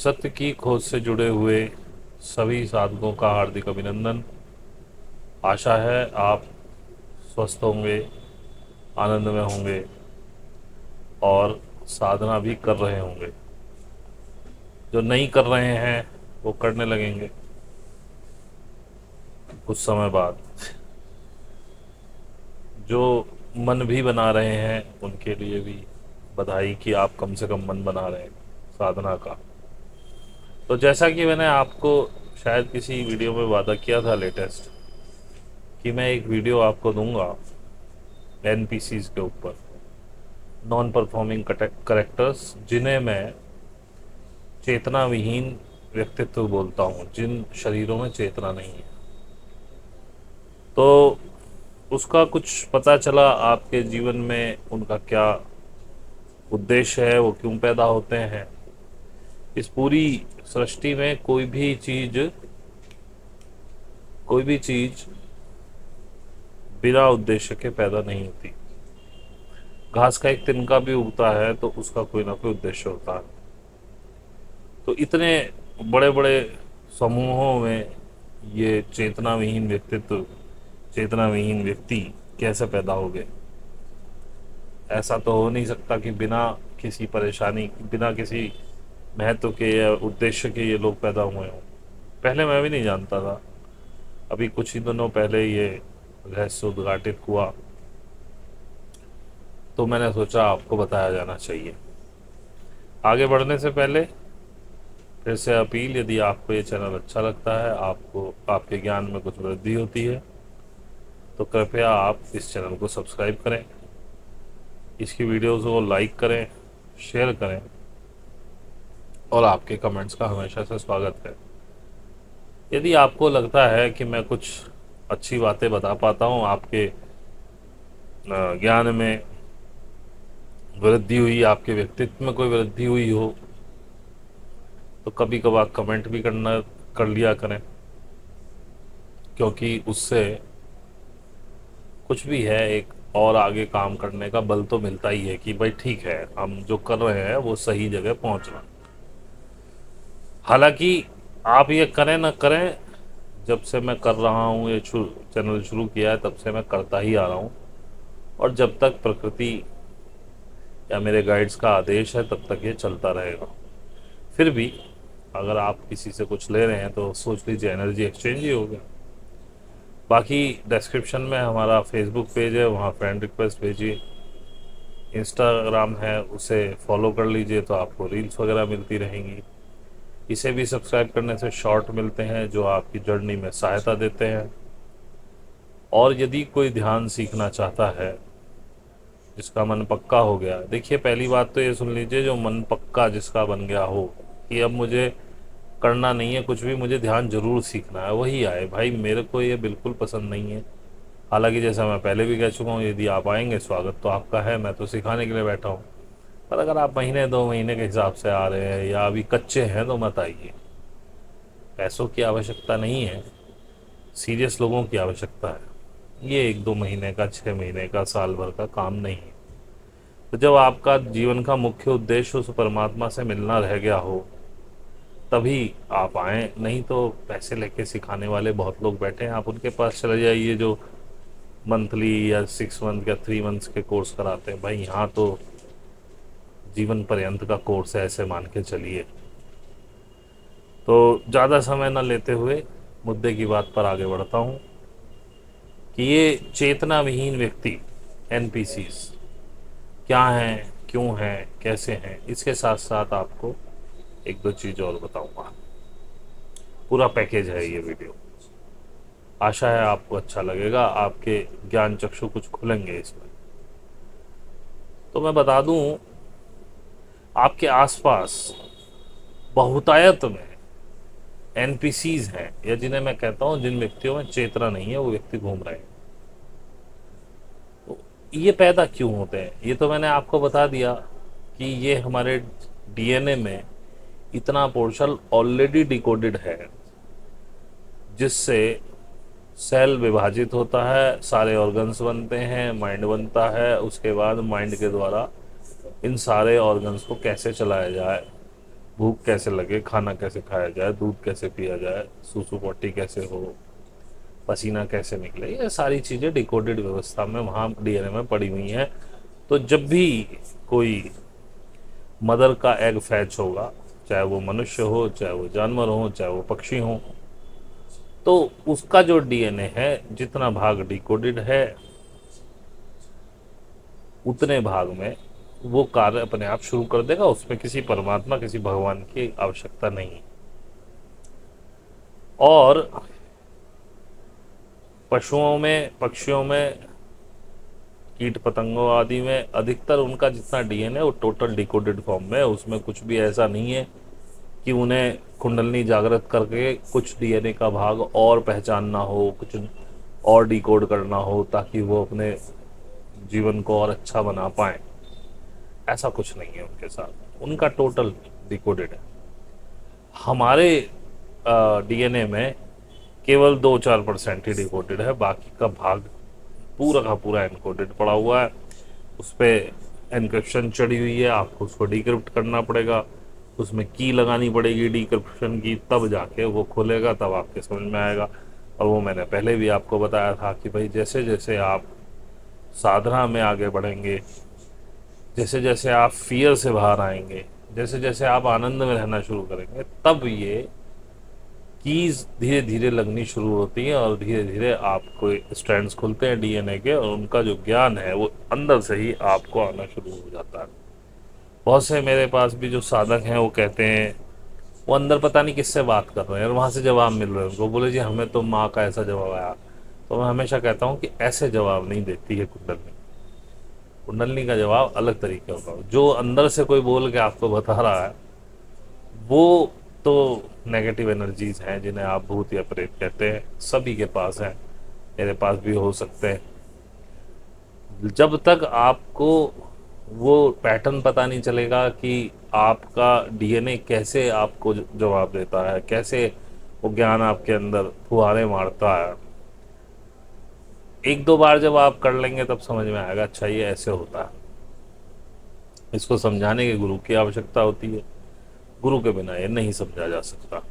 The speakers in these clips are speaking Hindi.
सत्य की खोज से जुड़े हुए सभी साधकों का हार्दिक अभिनंदन। आशा है आप स्वस्थ होंगे, आनंद में होंगे और साधना भी कर रहे होंगे। जो नहीं कर रहे हैं वो करने लगेंगे कुछ समय बाद। जो मन भी बना रहे हैं उनके लिए भी बधाई कि आप कम से कम मन बना रहे हैं साधना का। तो जैसा कि मैंने आपको शायद किसी वीडियो में वादा किया था लेटेस्ट, कि मैं एक वीडियो आपको दूंगा एनपीसीज के ऊपर, नॉन परफॉर्मिंग करेक्टर्स, जिन्हें मैं चेतना विहीन व्यक्तित्व बोलता हूँ, जिन शरीरों में चेतना नहीं है। तो उसका कुछ पता चला आपके जीवन में उनका क्या उद्देश्य है, वो क्यों पैदा होते हैं। इस पूरी सृष्टि में कोई भी चीज बिना उद्देश्य के पैदा नहीं होती। घास का एक तिनका भी उगता है तो उसका कोई ना कोई उद्देश्य होता है। तो इतने बड़े बड़े समूहों में ये चेतना विहीन व्यक्ति कैसे पैदा हो गए। ऐसा तो हो नहीं सकता कि बिना किसी परेशानी, बिना किसी महत्व के या उद्देश्य के ये लोग पैदा हुए हों। पहले मैं भी नहीं जानता था, अभी कुछ ही दिनों पहले ये रहस्य उद्घाटित हुआ, तो मैंने सोचा आपको बताया जाना चाहिए। आगे बढ़ने से पहले फिर से अपील, यदि आपको ये चैनल अच्छा लगता है, आपको आपके ज्ञान में कुछ वृद्धि होती है, तो कृपया आप इस चैनल को सब्सक्राइब करें, इसकी वीडियोज़ को लाइक करें, शेयर करें और आपके कमेंट्स का हमेशा से स्वागत है। यदि आपको लगता है कि मैं कुछ अच्छी बातें बता पाता हूँ, आपके ज्ञान में वृद्धि हुई, आपके व्यक्तित्व में कोई वृद्धि हुई हो, तो कभी कभार कमेंट भी कर लिया करें, क्योंकि उससे कुछ भी है एक और आगे काम करने का बल तो मिलता ही है कि भाई ठीक है, हम जो कर रहे हैं वो सही जगह पहुंच रहा है। हालांकि आप ये करें ना करें, जब से मैं कर रहा हूँ, ये चैनल शुरू किया है तब से मैं करता ही आ रहा हूँ, और जब तक प्रकृति या मेरे गाइड्स का आदेश है तब तक ये चलता रहेगा। फिर भी अगर आप किसी से कुछ ले रहे हैं तो सोच लीजिए एनर्जी एक्सचेंज ही हो गया। बाकी डिस्क्रिप्शन में हमारा फेसबुक पेज है, वहाँ फ्रेंड रिक्वेस्ट भेजिए। इंस्टाग्राम है, उसे फॉलो कर लीजिए तो आपको रील्स वगैरह मिलती रहेंगी। इसे भी सब्सक्राइब करने से शॉर्ट मिलते हैं जो आपकी जर्नी में सहायता देते हैं। और यदि कोई ध्यान सीखना चाहता है, जिसका मन पक्का हो गया, देखिए पहली बात तो ये सुन लीजिए, जो मन पक्का जिसका बन गया हो कि अब मुझे करना नहीं है कुछ भी, मुझे ध्यान जरूर सीखना है, वही आए भाई। मेरे को ये बिल्कुल पसंद नहीं है। हालांकि जैसा मैं पहले भी कह चुका हूँ, यदि आप आएंगे स्वागत तो आपका है, मैं तो सिखाने के लिए बैठा हूँ। पर अगर आप महीने 2 महीने के हिसाब से आ रहे हैं या अभी कच्चे हैं तो मत आइए। पैसों की आवश्यकता नहीं है, सीरियस लोगों की आवश्यकता है। ये 1-2 महीने का, 6 महीने का, साल भर का काम नहीं है। तो जब आपका जीवन का मुख्य उद्देश्य उस परमात्मा से मिलना रह गया हो, तभी आप आए। नहीं तो पैसे लेके सिखाने वाले बहुत लोग बैठे हैं, आप उनके पास चले जाइए जो मंथली या 6 मंथ या 3 मंथ्स के कोर्स कराते हैं। भाई यहाँ तो जीवन पर्यंत का कोर्स है, ऐसे मान के चलिए। तो ज़्यादा समय न लेते हुए मुद्दे की बात पर आगे बढ़ता हूँ कि ये चेतना विहीन व्यक्ति एनपीसीज क्या हैं, क्यों हैं, कैसे हैं। इसके साथ साथ आपको 1-2 चीज़ और बताऊंगा। पूरा पैकेज है ये वीडियो। आशा है आपको अच्छा लगेगा, आपके ज्ञान चक्षु कुछ खुलेंगे इसमें। तो मैं बता दूं, आपके आसपास बहुतायत में एनपीसीज हैं, या जिन्हें मैं कहता हूं जिन व्यक्तियों में चेतना नहीं है वो व्यक्ति घूम रहे हैं। तो ये पैदा क्यों होते हैं, ये तो मैंने आपको बता दिया कि ये हमारे डीएनए में इतना पोर्शन ऑलरेडी डिकोडेड है, जिससे सेल विभाजित होता है, सारे ऑर्गन्स बनते हैं, माइंड बनता है। उसके बाद माइंड के द्वारा इन सारे ऑर्गन्स को कैसे चलाया जाए, भूख कैसे लगे, खाना कैसे खाया जाए, दूध कैसे पिया जाए, सूसू पोटी कैसे हो, पसीना कैसे निकले, ये सारी चीज़ें डिकोडेड व्यवस्था में वहाँ डीएनए में पड़ी हुई हैं। तो जब भी कोई मदर का एग फैच होगा, चाहे वो मनुष्य हो, चाहे वो जानवर हो, चाहे वो पक्षी हो, तो उसका जो डीएनए है, जितना भाग डिकोडेड है उतने भाग में वो कार्य अपने आप शुरू कर देगा। उसमें किसी परमात्मा, किसी भगवान की आवश्यकता नहीं है। और पशुओं में, पक्षियों में, कीट पतंगों आदि में अधिकतर उनका जितना डीएनए वो टोटल डिकोडेड फॉर्म में है। उसमें कुछ भी ऐसा नहीं है कि उन्हें कुंडलनी जागृत करके कुछ डीएनए का भाग और पहचानना हो, कुछ और डिकोड करना हो ताकि वो अपने जीवन को और अच्छा बना पाए। ऐसा कुछ नहीं है उनके साथ, उनका टोटल डिकोडेड है। हमारे डीएनए में केवल 2-4% ही डिकोडेड है, बाकी का भाग पूरा का पूरा एनकोडेड पड़ा हुआ है। उस पर एनक्रिप्शन चढ़ी हुई है, आपको उसको डिक्रिप्ट करना पड़ेगा, उसमें की लगानी पड़ेगी डिक्रिप्शन की, तब जाके वो खुलेगा, तब आपके समझ में आएगा। और वो मैंने पहले भी आपको बताया था कि भाई जैसे जैसे आप साधना में आगे बढ़ेंगे, जैसे जैसे आप फियर से बाहर आएंगे, जैसे जैसे आप आनंद में रहना शुरू करेंगे, तब ये कीज धीरे धीरे लगनी शुरू होती हैं और धीरे धीरे आपको स्ट्रैंड्स खुलते हैं डीएनए के, और उनका जो ज्ञान है वो अंदर से ही आपको आना शुरू हो जाता है। बहुत से मेरे पास भी जो साधक हैं वो कहते हैं, वो अंदर पता नहीं किससे बात कर रहे हैं और वहाँ से जवाब मिल रहे हैं उनको, बोले जी हमें तो माँ का ऐसा जवाब आया। तो मैं हमेशा कहता हूँ कि ऐसे जवाब नहीं देती है कुंडलनी। कुंडलनी का जवाब अलग तरीके का होगा। जो अंदर से कोई बोल के आपको बता रहा है वो तो नेगेटिव एनर्जीज हैं, जिन्हें आप भूत या प्रेत कहते हैं, सभी के पास हैं, मेरे पास भी हो सकते हैं। जब तक आपको वो पैटर्न पता नहीं चलेगा कि आपका डीएनए कैसे आपको जवाब देता है, कैसे वो ज्ञान आपके अंदर फुहारे मारता है, एक दो बार जब आप कर लेंगे तब समझ में आएगा अच्छा ये ऐसे होता है। इसको समझाने के गुरु की आवश्यकता होती है, गुरु के बिना ये नहीं समझा जा सकता।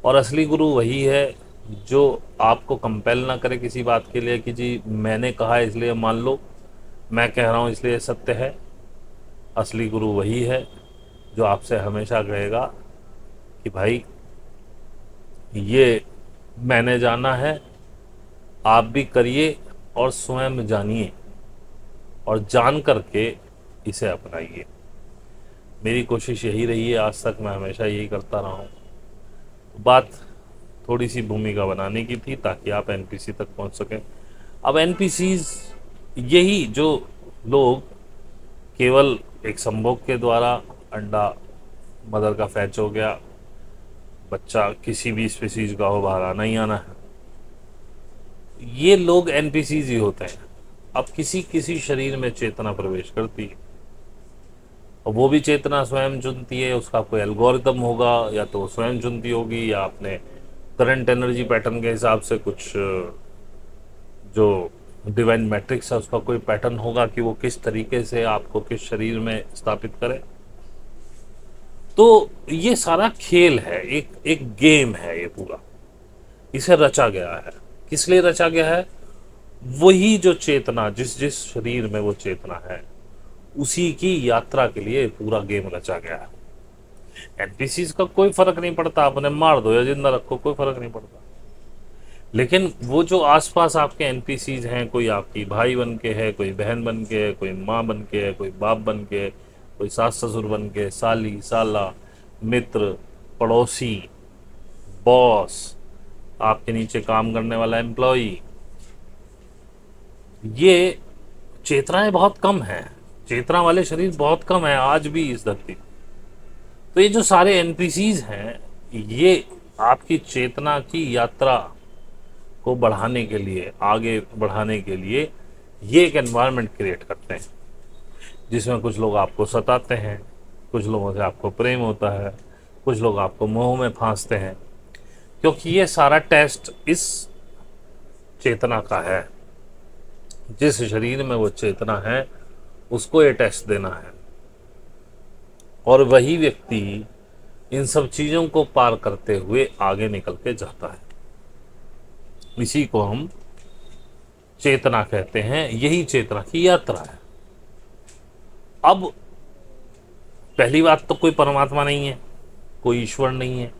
और असली गुरु वही है जो आपको कंपेल ना करे किसी बात के लिए कि जी मैंने कहा इसलिए मान लो, मैं कह रहा हूँ इसलिए सत्य है। असली गुरु वही है जो आपसे हमेशा कहेगा कि भाई ये मैंने जाना है, आप भी करिए और स्वयं जानिए और जान करके इसे अपनाइए। मेरी कोशिश यही रही है आज तक, मैं हमेशा यही करता रहा हूँ। बात थोड़ी सी भूमिका बनाने की थी ताकि आप एनपीसी तक पहुंच सकें। अब एनपीसीज यही जो लोग केवल एक संभोग के द्वारा, अंडा मदर का फैच हो गया, बच्चा किसी भी स्पीसीज का हो, बाहर आना ही आना है, ये लोग एनपीसीज ही होते हैं। अब किसी किसी शरीर में चेतना प्रवेश करती है और वो भी चेतना स्वयं चुनती है, उसका कोई एल्गोरिदम होगा, या तो स्वयं चुनती होगी या अपने करंट एनर्जी पैटर्न के हिसाब से कुछ जो डिवाइन मैट्रिक्स है उसका कोई पैटर्न होगा कि वो किस तरीके से आपको किस शरीर में स्थापित करे। तो ये सारा खेल है, एक एक गेम है ये पूरा, इसे रचा गया है। किस लिए रचा गया है? वही जो चेतना, जिस जिस शरीर में वो चेतना है, उसी की यात्रा के लिए पूरा गेम रचा गया है। एनपीसीज का कोई फर्क नहीं पड़ता, अपने मार दो या जिंदा रखो, कोई फर्क नहीं पड़ता। लेकिन वो जो आसपास आपके एनपीसीज हैं, कोई आपकी भाई बन के है, कोई बहन बन के है, कोई माँ बन के है, कोई बाप बन के है, कोई सास ससुर बन के, साली साला, मित्र, पड़ोसी, बॉस, आपके नीचे काम करने वाला एम्प्लॉई, ये चेतनाएं बहुत कम हैं। चेतना वाले शरीर बहुत कम है आज भी इस धरती। तो ये जो सारे एनपीसीज हैं, ये आपकी चेतना की यात्रा को बढ़ाने के लिए, आगे बढ़ाने के लिए ये एक एनवायरनमेंट क्रिएट करते हैं जिसमें कुछ लोग आपको सताते हैं, कुछ लोगों से आपको प्रेम होता है, कुछ लोग आपको मोह में फांसते हैं, क्योंकि ये सारा टेस्ट इस चेतना का है। जिस शरीर में वो चेतना है उसको ये टेस्ट देना है, और वही व्यक्ति इन सब चीज़ों को पार करते हुए आगे निकल के जाता है। इसी को हम चेतना कहते हैं, यही चेतना की यात्रा है। अब पहली बात तो कोई परमात्मा नहीं है, कोई ईश्वर नहीं है,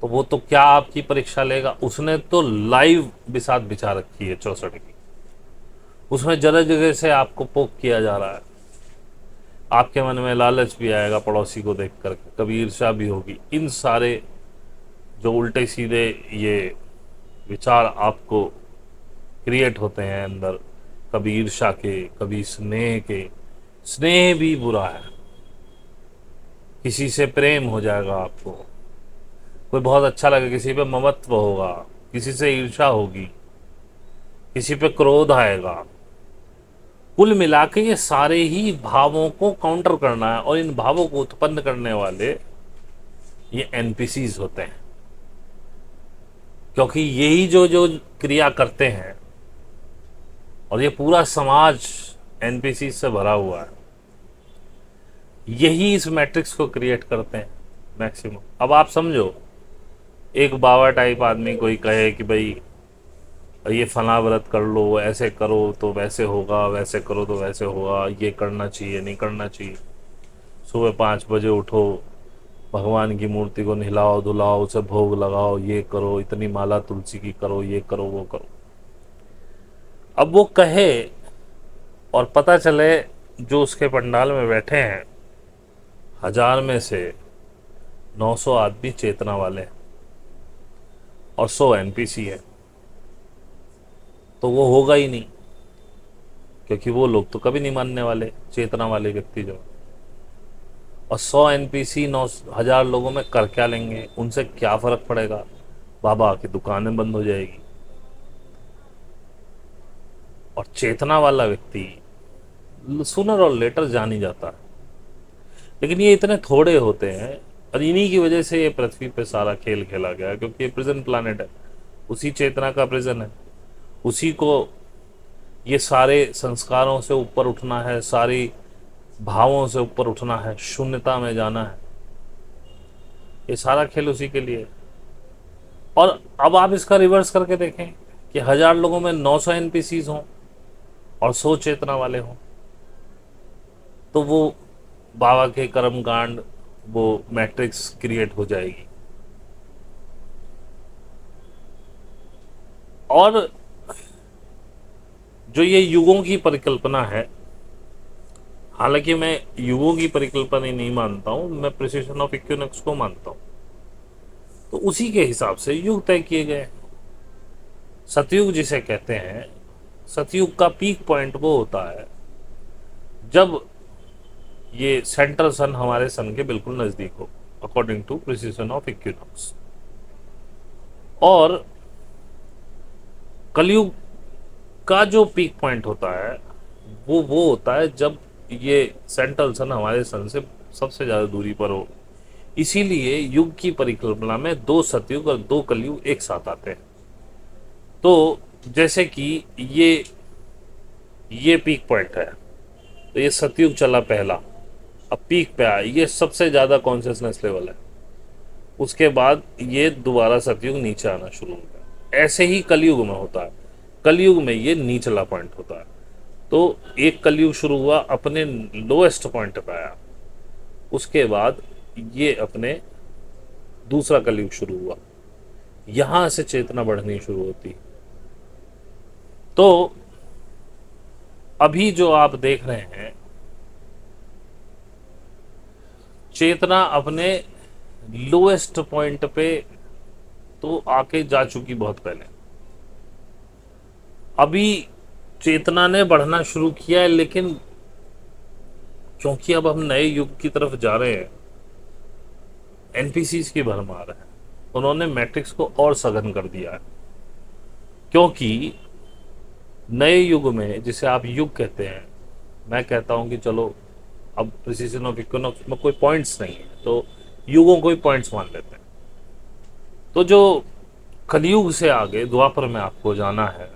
तो वो तो क्या आपकी परीक्षा लेगा। उसने तो लाइव बिसात बिछा रखी है 64 की, उसमें जगह जगह से आपको पोक किया जा रहा है। आपके मन में लालच भी आएगा पड़ोसी को देख कर, कभी ईर्ष्या भी होगी। इन सारे जो उल्टे सीधे ये विचार आपको क्रिएट होते हैं अंदर, कभी ईर्ष्या के, कभी स्नेह के। स्नेह भी बुरा है, किसी से प्रेम हो जाएगा आपको, कोई बहुत अच्छा लगे, किसी पे ममत्व होगा, किसी से ईर्ष्या होगी, किसी पे क्रोध आएगा। कुल मिला के ये सारे ही भावों को काउंटर करना है, और इन भावों को उत्पन्न करने वाले ये एनपीसीज होते हैं। क्योंकि यही जो जो क्रिया करते हैं, और ये पूरा समाज एनपीसी से भरा हुआ है, यही इस मैट्रिक्स को क्रिएट करते हैं मैक्सिमम। अब आप समझो, एक बाबा टाइप आदमी कोई कहे कि भाई ये फला व्रत कर लो, ऐसे करो तो वैसे होगा, वैसे करो तो वैसे होगा, ये करना चाहिए, नहीं करना चाहिए, सुबह 5 बजे उठो, भगवान की मूर्ति को नहलाओ धुलाओ, उसे भोग लगाओ, ये करो, इतनी माला तुलसी की करो, ये करो वो करो। अब वो कहे और पता चले जो उसके पंडाल में बैठे हैं 1000 में से 900 आदमी चेतना वाले हैं और 100 एनपीसी है, तो वो होगा ही नहीं। क्योंकि वो लोग तो कभी नहीं मानने वाले, चेतना वाले व्यक्ति जो, और 100 एनपीसी 9,000 लोगों में कर क्या लेंगे, उनसे क्या फर्क पड़ेगा। बाबा की दुकानें बंद हो जाएगी। और चेतना वाला व्यक्ति सूनर और लेटर जान ही जाता है। लेकिन ये इतने थोड़े होते हैं, और इन्हीं की वजह से ये पृथ्वी पे सारा खेल खेला गया, क्योंकि ये प्रिजन प्लानट है, उसी चेतना का प्रिजन है। उसी को ये सारे संस्कारों से ऊपर उठना है, सारी भावों से ऊपर उठना है, शून्यता में जाना है। ये सारा खेल उसी के लिए। और अब आप इसका रिवर्स करके देखें कि 1000 लोगों में 900 एनपीसीज हों और 100 चेतना वाले हों, तो वो बाबा के कर्मकांड, वो मैट्रिक्स क्रिएट हो जाएगी। और जो ये युगों की परिकल्पना है, हालांकि मैं युगों की परिकल्पना नहीं मानता हूं, मैं प्रिसिशन ऑफ इक्विनॉक्स को मानता हूं, तो उसी के हिसाब से युग तय किए गए। सतयुग जिसे कहते हैं, सतयुग का पीक पॉइंट वो होता है जब ये सेंट्रल सन हमारे सन के बिल्कुल नजदीक हो, according to precision of equinox. और कलयुग का जो पीक पॉइंट होता है वो होता है जब ये सेंट्रल सन हमारे सन से सबसे ज़्यादा दूरी पर हो। इसीलिए युग की परिकल्पना में 2 सतयुग और 2 कलयुग एक साथ आते हैं। तो जैसे कि ये पीक पॉइंट है, तो ये सतयुग चला पहला, अब पीक पे आया, ये सबसे ज़्यादा कॉन्शियसनेस लेवल है। उसके बाद ये दोबारा सतयुग नीचे आना शुरू हो गया। ऐसे ही कलयुग में होता है, कलयुग में ये निचला पॉइंट होता है। तो एक कलयुग शुरू हुआ, अपने लोएस्ट पॉइंट पे आया, उसके बाद ये अपने दूसरा कलयुग शुरू हुआ, यहां से चेतना बढ़नी शुरू होती। तो अभी जो आप देख रहे हैं, चेतना अपने लोएस्ट पॉइंट पे तो आके जा चुकी बहुत पहले। अभी चेतना ने बढ़ना शुरू किया है, लेकिन क्योंकि अब हम नए युग की तरफ जा रहे हैं, एनपीसीज की भरमार है, उन्होंने मैट्रिक्स को और सघन कर दिया है। क्योंकि नए युग में, जिसे आप युग कहते हैं, मैं कहता हूं कि चलो अब प्रिसिशन ऑफ इक्विनॉक्स में कोई पॉइंट्स नहीं है, तो युगों को ही पॉइंट्स मान लेते हैं। तो जो कलयुग से आगे द्वापर में आपको जाना है,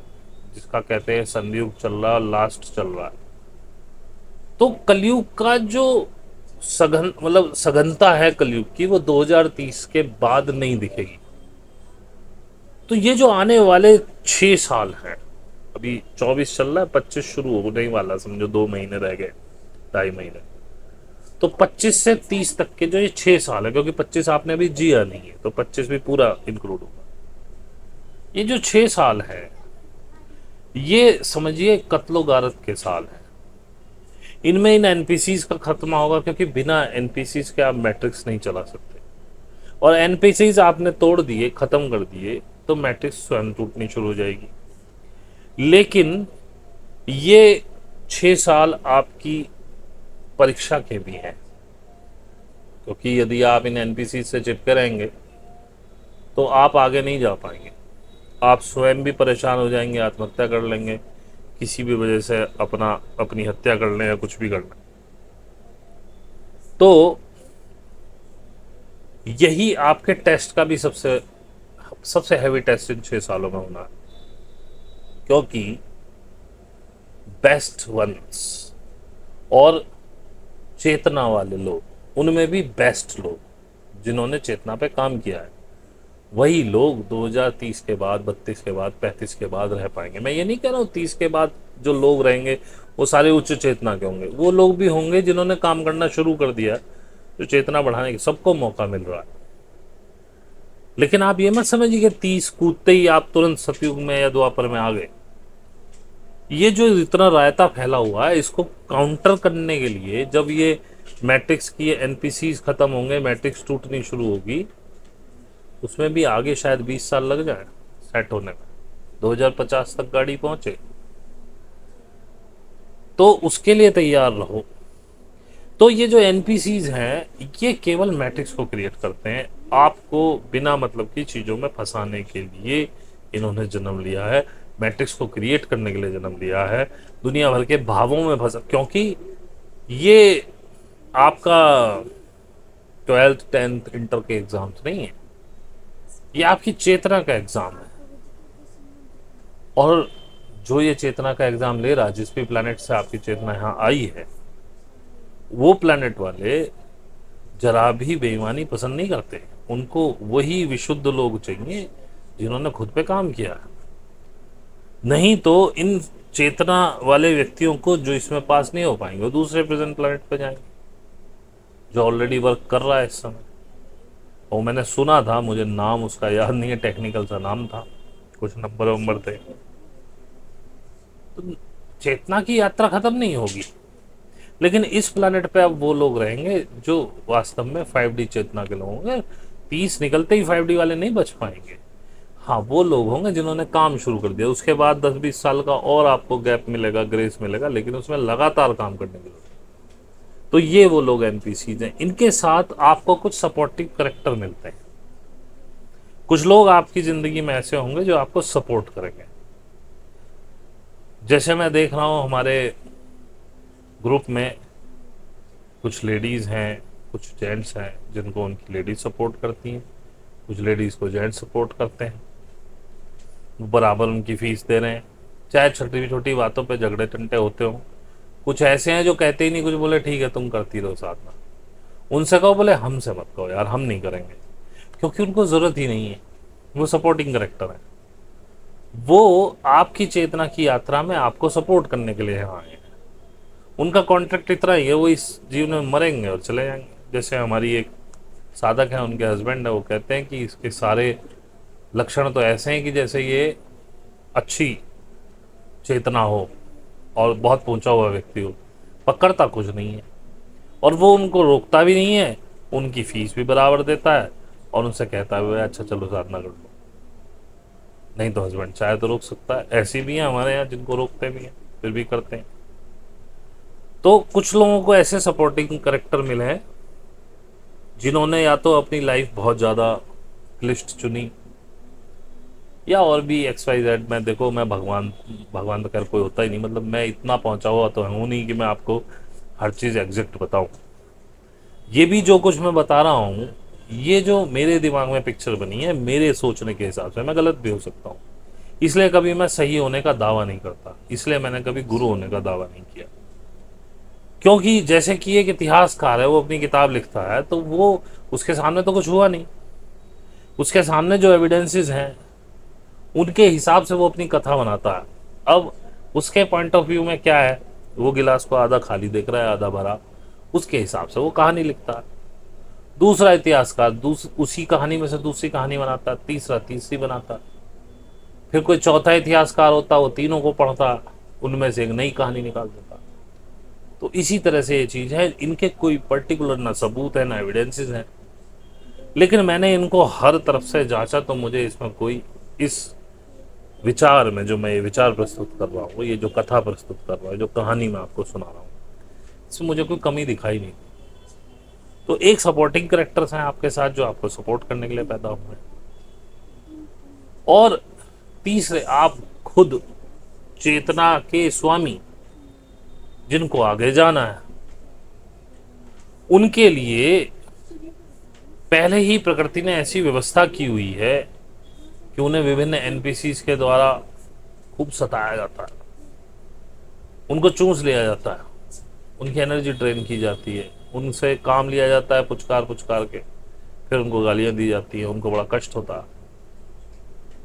जिसका कहते हैं संयुग चल रहा है, लास्ट चल रहा है, तो कलयुग का जो सघन मतलब सघनता है कलयुग की, वो 2030 के बाद नहीं दिखेगी। तो ये जो आने वाले 6 साल हैं, अभी 24 चल रहा है, 25 शुरू होने ही वाला, समझो 2 महीने रह गए, 2.5 महीने। तो 25 से 30 तक के जो ये 6 साल है, क्योंकि 25 आपने अभी जिया नहीं है, तो 25 भी पूरा इंक्लूड होगा। ये जो 6 साल है, ये समझिए कत्लो गारत के साल है। इनमें इन एनपीसीज का खत्म होगा, क्योंकि बिना एनपीसीज के आप मैट्रिक्स नहीं चला सकते। और एनपीसीज आपने तोड़ दिए, खत्म कर दिए, तो मैट्रिक्स स्वयं टूटनी शुरू हो जाएगी। लेकिन ये 6 साल आपकी परीक्षा के भी हैं, क्योंकि यदि आप इन एनपीसी से चिपके रहेंगे तो आप आगे नहीं जा पाएंगे। आप स्वयं भी परेशान हो जाएंगे, आत्महत्या कर लेंगे, किसी भी वजह से अपनी हत्या कर लें या कुछ भी कर लें। तो यही आपके टेस्ट का भी सबसे सबसे हैवी टेस्ट इन 6 सालों में होना है, क्योंकि बेस्ट वंस और चेतना वाले लोग, उनमें भी बेस्ट लोग जिन्होंने चेतना पे काम किया है, वही लोग 2030 के बाद, 32 के बाद, 35 के बाद रह पाएंगे। मैं ये नहीं कह रहा हूँ 30 के बाद जो लोग रहेंगे वो सारे उच्च चेतना के होंगे, वो लोग भी होंगे जिन्होंने काम करना शुरू कर दिया, जो चेतना बढ़ाने की सबको मौका मिल रहा है। लेकिन आप ये मत समझिए कि 30 कूदते ही आप तुरंत सतयुग में या द्वापर में आ गए। ये जो इतना रायता फैला हुआ है, इसको काउंटर करने के लिए जब ये मैट्रिक्स की एनपीसी खत्म होंगे, मैट्रिक्स टूटनी शुरू होगी, उसमें भी आगे शायद 20 साल लग जाए सेट होने में, 2050 तक गाड़ी पहुंचे। तो उसके लिए तैयार रहो। तो ये जो एनपीसीज हैं, ये केवल मैट्रिक्स को क्रिएट करते हैं, आपको बिना मतलब की चीज़ों में फंसाने के लिए इन्होंने जन्म लिया है, मैट्रिक्स को क्रिएट करने के लिए जन्म लिया है, दुनिया भर के भावों में फंसा। क्योंकि ये आपका 12th 10th इंटर के एग्जाम्स नहीं है, ये आपकी चेतना का एग्जाम है। और जो ये चेतना का एग्जाम ले रहा, जिस भी प्लैनेट से आपकी चेतना यहाँ आई है, वो प्लैनेट वाले जरा भी बेईमानी पसंद नहीं करते। उनको वही विशुद्ध लोग चाहिए जिन्होंने खुद पे काम किया है। नहीं तो इन चेतना वाले व्यक्तियों को जो इसमें पास नहीं हो पाएंगे, वो दूसरे प्रेजेंट प्लैनेट पे जाएंगे, जो ऑलरेडी वर्क कर रहा है इस समय। और मैंने सुना था, मुझे नाम उसका याद नहीं है, टेक्निकल सा नाम था, कुछ नंबर वंबर थे। तो चेतना की यात्रा खत्म नहीं होगी, लेकिन इस प्लैनेट पे अब वो लोग रहेंगे जो वास्तव में 5D चेतना के लोग होंगे। 30 निकलते ही 5D वाले नहीं बच पाएंगे। हाँ, वो लोग होंगे जिन्होंने काम शुरू कर दिया, उसके बाद 10-20 साल का और आपको गैप मिलेगा, ग्रेस मिलेगा, लेकिन उसमें लगातार काम करने की जरूरत। तो ये वो लोग एनपीसीज हैं, इनके साथ आपको कुछ सपोर्टिव करेक्टर मिलते हैं। कुछ लोग आपकी जिंदगी में ऐसे होंगे जो आपको सपोर्ट करेंगे। जैसे मैं देख रहा हूँ हमारे ग्रुप में कुछ लेडीज़ हैं, कुछ जेंट्स हैं जिनको उनकी लेडीज सपोर्ट करती हैं, कुछ लेडीज़ को जेंट्स सपोर्ट करते हैं, बराबर उनकी फीस दे रहे हैं, चाहे छोटी छोटी बातों पे झगड़े टंटे होते हों। कुछ ऐसे हैं जो कहते ही नहीं कुछ, बोले ठीक है तुम करती रहो साथ में, उनसे कहो बोले हमसे मत कहो यार, हम नहीं करेंगे, क्योंकि उनको ज़रूरत ही नहीं है, वो सपोर्टिंग करेक्टर है। वो आपकी चेतना की यात्रा में आपको सपोर्ट करने के लिए यहाँ आए हैं। उनका कॉन्ट्रैक्ट इतना ही है, वो इस जीवन में मरेंगे और चले जाएंगे। जैसे हमारी एक साधक है, उनके हस्बैंड है, वो कहते हैं कि इसके सारे लक्षण तो ऐसे हैं कि जैसे ये अच्छी चेतना हो और बहुत पहुंचा हुआ व्यक्ति हो, पकड़ता कुछ नहीं है, और वो उनको रोकता भी नहीं है, उनकी फीस भी बराबर देता है, और उनसे कहता है अच्छा चलो साधना कर लो। नहीं तो हस्बैंड चाहे तो रोक सकता है, ऐसी भी हैं हमारे यहाँ जिनको रोकते भी हैं फिर भी करते हैं। तो कुछ लोगों को ऐसे सपोर्टिंग करेक्टर मिले हैं जिन्होंने या तो अपनी लाइफ बहुत ज़्यादा क्लिष्ट चुनी, या और भी XYZ। मैं देखो, मैं भगवान भगवान तो खैर कोई होता ही नहीं, मतलब मैं इतना पहुंचा हुआ तो हूँ नहीं कि मैं आपको हर चीज़ एग्जैक्ट बताऊं। ये भी जो कुछ मैं बता रहा हूँ, ये जो मेरे दिमाग में पिक्चर बनी है, मेरे सोचने के हिसाब से, मैं गलत भी हो सकता हूँ, इसलिए कभी मैं सही होने का दावा नहीं करता, इसलिए मैंने कभी गुरु होने का दावा नहीं किया। क्योंकि जैसे कि एक इतिहासकार है, वो अपनी किताब लिखता है तो वो उसके सामने तो कुछ हुआ नहीं, उसके सामने जो एविडेंसेस हैं उनके हिसाब से वो अपनी कथा बनाता है। अब उसके पॉइंट ऑफ व्यू में क्या है, वो गिलास को आधा खाली देख रहा है आधा भरा, उसके हिसाब से वो कहानी लिखता है। दूसरा इतिहासकार उसी कहानी में से दूसरी कहानी बनाता है, तीसरा तीसरी बनाता है, फिर कोई चौथा इतिहासकार होता, वो तीनों को पढ़ता, उनमें से एक नई कहानी निकाल देता। तो इसी तरह से ये चीज है, इनके कोई पर्टिकुलर ना सबूत है ना एविडेंसेस हैं, लेकिन मैंने इनको हर तरफ से जांचा तो मुझे इसमें कोई, इस विचार में जो मैं ये विचार प्रस्तुत कर रहा हूँ, ये जो कथा प्रस्तुत कर रहा हूँ, जो कहानी मैं आपको सुना रहा हूँ, इसमें मुझे कोई कमी दिखाई नहीं। तो एक सपोर्टिंग करेक्टर्स हैं आपके साथ जो आपको सपोर्ट करने के लिए पैदा हुए हैं, और तीसरे आप खुद चेतना के स्वामी जिनको आगे जाना है, उनके लिए पहले ही प्रकृति ने ऐसी व्यवस्था की हुई है कि उन्हें विभिन्न एनपीसीज के द्वारा खूब सताया जाता है, उनको चूस लिया जाता है, उनकी एनर्जी ड्रेन की जाती है, उनसे काम लिया जाता है पुचकार पुचकार के, फिर उनको गालियां दी जाती हैं, उनको बड़ा कष्ट होता है,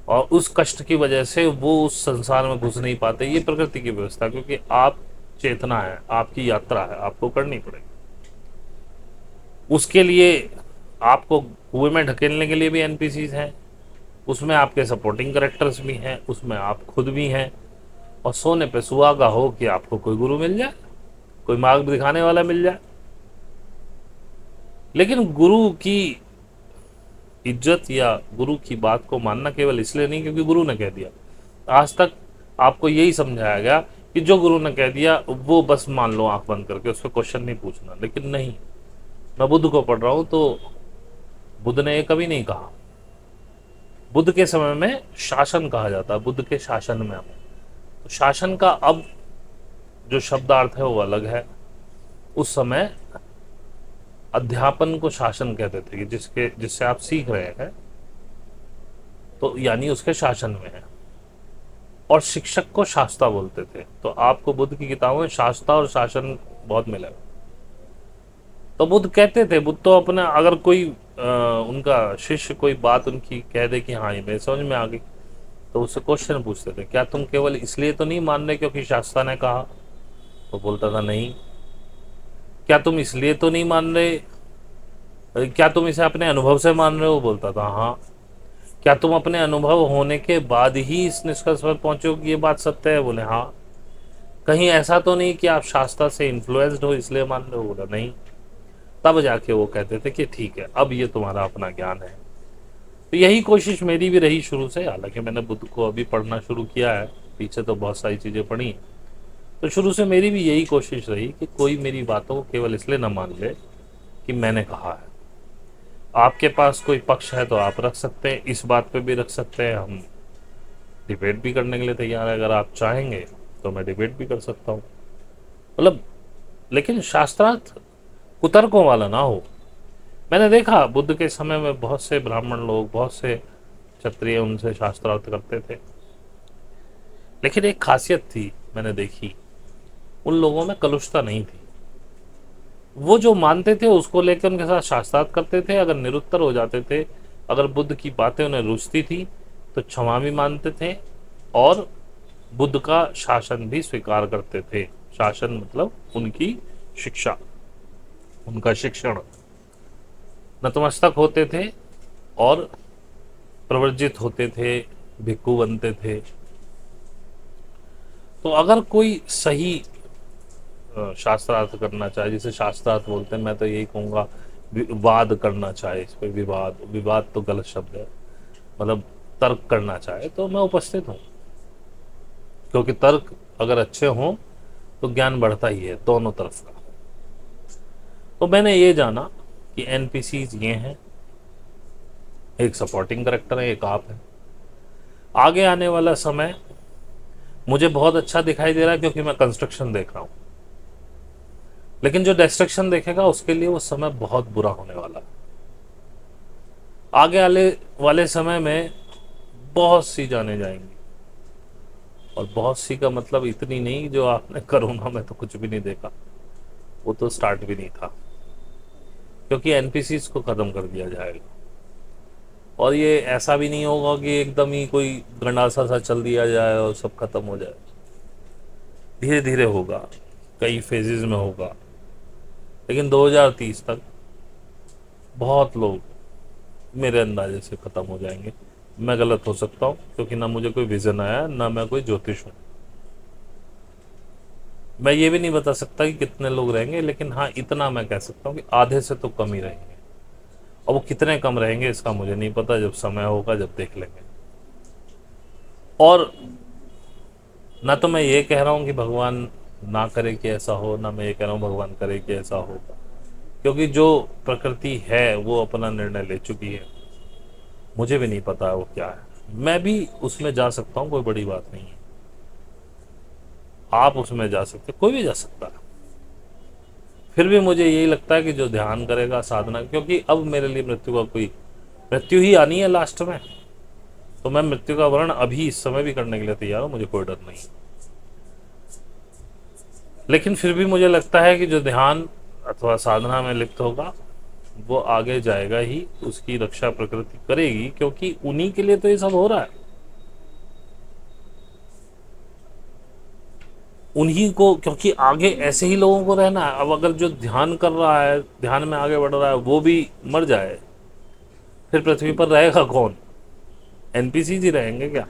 और उस कष्ट की वजह से वो उस संसार में घुस नहीं पाते। ये प्रकृति की व्यवस्था, क्योंकि आप चेतना है, आपकी यात्रा है, आपको करनी पड़ेगी। उसके लिए आपको कुएं में ढकेलने के लिए भी एनपीसीज हैं, उसमें आपके सपोर्टिंग करेक्टर्स भी हैं, उसमें आप खुद भी हैं, और सोने पे सुहागा हो कि आपको कोई गुरु मिल जाए, कोई मार्ग दिखाने वाला मिल जाए। लेकिन गुरु की इज्जत या गुरु की बात को मानना केवल इसलिए नहीं क्योंकि गुरु ने कह दिया। आज तक आपको यही समझाया गया कि जो गुरु ने कह दिया वो बस मान लो आंख बंद करके, उस पर क्वेश्चन नहीं पूछना। लेकिन नहीं, मैं बुद्ध को पढ़ रहा हूं तो बुद्ध ने ये कभी नहीं कहा। बुद्ध के समय में शासन कहा जाता है, बुद्ध के शासन में हमें, तो शासन का अब जो शब्दार्थ है वो अलग है। उस समय अध्यापन को शासन कहते थे कि जिससे आप सीख रहे हैं तो यानी उसके शासन में है, और शिक्षक को शास्त्रा बोलते थे। तो आपको बुद्ध की किताबों में शास्त्रा और शासन बहुत मिलेगा। तो बुद्ध कहते थे, बुद्ध तो अपना अगर कोई उनका शिष्य कोई बात उनकी कह दे कि हाँ ये मेरे समझ में आ गई, तो उससे क्वेश्चन पूछते थे, क्या तुम केवल इसलिए तो नहीं मान रहे क्योंकि शास्त्रा ने कहा? तो बोलता था नहीं। क्या तुम इसलिए तो नहीं मान रहे, क्या तुम इसे अपने अनुभव से मान रहे हो? बोलता था हाँ। क्या तुम अपने अनुभव होने के बाद ही इस निष्कर्ष पर पहुंचे हो कि ये बात सत्य है? बोले हाँ। कहीं ऐसा तो नहीं कि आप शास्त्रा से इन्फ्लुएंस्ड हो इसलिए मान रहे हो? बोला नहीं। तब जाके वो कहते थे कि ठीक है, अब ये तुम्हारा अपना ज्ञान है। तो यही कोशिश मेरी भी रही शुरू से। हालांकि मैंने बुद्ध को अभी पढ़ना शुरू किया है, पीछे तो बहुत सारी चीज़ें पढ़ी, तो शुरू से मेरी भी यही कोशिश रही कि कोई मेरी बातों को केवल इसलिए न मान ले कि मैंने कहा है। आपके पास कोई पक्ष है तो आप रख सकते हैं, इस बात पे भी रख सकते हैं, हम डिबेट भी करने के लिए तैयार है। अगर आप चाहेंगे तो मैं डिबेट भी कर सकता हूँ, मतलब, लेकिन शास्त्रार्थ कुतर्कों वाला ना हो। मैंने देखा बुद्ध के समय में बहुत से ब्राह्मण लोग, बहुत से क्षत्रिय उनसे शास्त्रार्थ करते थे, लेकिन एक खासियत थी मैंने देखी, उन लोगों में कलुषता नहीं थी। वो जो मानते थे उसको लेकर उनके साथ शास्त्रार्थ करते थे, अगर निरुत्तर हो जाते थे, अगर बुद्ध की बातें उन्हें रुचती थी तो क्षमा भी मानते थे और बुद्ध का शासन भी स्वीकार करते थे। शासन मतलब उनकी शिक्षा, उनका शिक्षण। नतमस्तक होते थे और प्रवर्जित होते थे, भिक्खु बनते थे। तो अगर कोई सही शास्त्रार्थ करना चाहे, जिसे शास्त्रार्थ बोलते हैं, मैं तो यही कहूँगा वाद करना चाहे, इस पर विवाद, विवाद तो गलत शब्द है, मतलब तर्क करना चाहे, तो मैं उपस्थित हूँ। क्योंकि तर्क अगर अच्छे हों तो ज्ञान बढ़ता ही है दोनों तरफ का। तो मैंने ये जाना कि एनपीसीज ये हैं, एक सपोर्टिंग करेक्टर है, एक आप है। आगे आने वाला समय मुझे बहुत अच्छा दिखाई दे रहा है क्योंकि मैं कंस्ट्रक्शन देख रहा हूँ, लेकिन जो डिस्ट्रक्शन देखेगा उसके लिए वो समय बहुत बुरा होने वाला है। आगे आने वाले समय में बहुत सी जाने जाएंगी, और बहुत सी का मतलब इतनी नहीं जो आपने कोरोना में तो कुछ भी नहीं देखा, वो तो स्टार्ट भी नहीं था, क्योंकि एनपीसीज को ख़त्म कर दिया जाएगा। और ये ऐसा भी नहीं होगा कि एकदम ही कोई गंडासा सा चल दिया जाए और सब खत्म हो जाए। धीरे धीरे होगा, कई फेजेस में होगा, लेकिन 2030 तक बहुत लोग मेरे अंदाजे से ख़त्म हो जाएंगे। मैं गलत हो सकता हूँ, क्योंकि ना मुझे कोई विज़न आया, ना मैं कोई ज्योतिष हूँ। मैं ये भी नहीं बता सकता कि कितने लोग रहेंगे, लेकिन हाँ इतना मैं कह सकता हूँ कि आधे से तो कम ही रहेंगे। और वो कितने कम रहेंगे इसका मुझे नहीं पता, जब समय होगा जब देख लेंगे। और ना तो मैं ये कह रहा हूँ कि भगवान ना करे कि ऐसा हो, ना मैं ये कह रहा हूँ भगवान करे कि ऐसा हो, क्योंकि जो प्रकृति है वो अपना निर्णय ले चुकी है। मुझे भी नहीं पता है वो क्या है। मैं भी उसमें जा सकता हूँ, कोई बड़ी बात नहीं है। आप उसमें जा सकते, कोई भी जा सकता है। फिर भी मुझे यही लगता है कि जो ध्यान करेगा, साधना, क्योंकि अब मेरे लिए मृत्यु का कोई, मृत्यु ही आनी है लास्ट में, तो मैं मृत्यु का वर्ण अभी इस समय भी करने के लिए तैयार हूँ, मुझे कोई डर नहीं। लेकिन फिर भी मुझे लगता है कि जो ध्यान अथवा साधना में लिप्त होगा वो आगे जाएगा ही, उसकी रक्षा प्रकृति करेगी, क्योंकि उन्हीं के लिए तो ये सब हो रहा है। उन्हीं को, क्योंकि आगे ऐसे ही लोगों को रहना है। अब अगर जो ध्यान कर रहा है, ध्यान में आगे बढ़ रहा है, वो भी मर जाए, फिर पृथ्वी पर रहेगा कौन? एनपीसी ही रहेंगे क्या?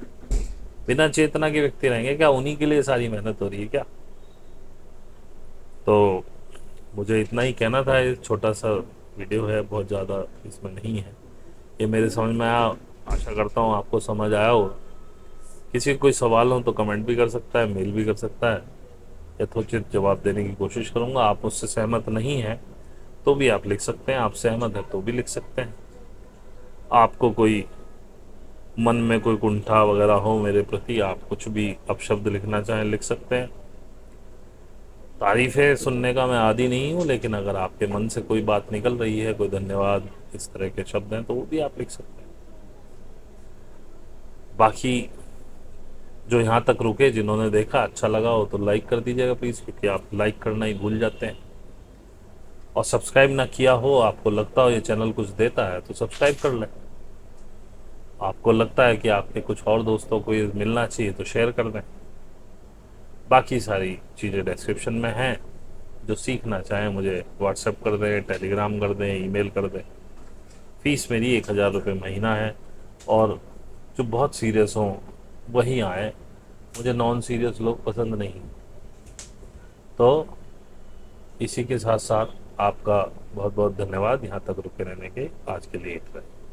बिना चेतना के व्यक्ति रहेंगे क्या? उन्हीं के लिए सारी मेहनत हो रही है क्या? तो मुझे इतना ही कहना था। ये छोटा सा वीडियो है, बहुत ज़्यादा इसमें नहीं है। ये मेरे समझ में आया, आशा करता हूँ आपको समझ आया हो। किसी को कोई सवाल हो तो कमेंट भी कर सकता है, मेल भी कर सकता है, यथोचित जवाब देने की कोशिश करूँगा। आप मुझसे सहमत नहीं हैं तो भी आप लिख सकते हैं, आप सहमत हैं तो भी लिख सकते हैं। आपको कोई मन में कोई कुंठा वगैरह हो मेरे प्रति, आप कुछ भी अपशब्द लिखना चाहें लिख सकते हैं। तारीफ़ें सुनने का मैं आदी नहीं हूँ, लेकिन अगर आपके मन से कोई बात निकल रही है, कोई धन्यवाद इस तरह के शब्द हैं, तो वो भी आप लिख सकते हैं। बाकी जो यहाँ तक रुके, जिन्होंने देखा, अच्छा लगा हो तो लाइक कर दीजिएगा प्लीज़, क्योंकि आप लाइक करना ही भूल जाते हैं। और सब्सक्राइब ना किया हो, आपको लगता हो ये चैनल कुछ देता है, तो सब्सक्राइब कर लें। आपको लगता है कि आपके कुछ और दोस्तों को ये मिलना चाहिए, तो शेयर कर दें। बाकी सारी चीज़ें डिस्क्रिप्शन में हैं। जो सीखना चाहें मुझे व्हाट्सएप कर दें, टेलीग्राम कर दें, ईमेल कर दें। फ़ीस मेरी 1000 रुपये महीना है। और जो बहुत सीरियस हों वही आएँ, मुझे नॉन सीरियस लोग पसंद नहीं। तो इसी के साथ साथ आपका बहुत बहुत धन्यवाद यहाँ तक रुके रहने के। आज के लिए इतना ही।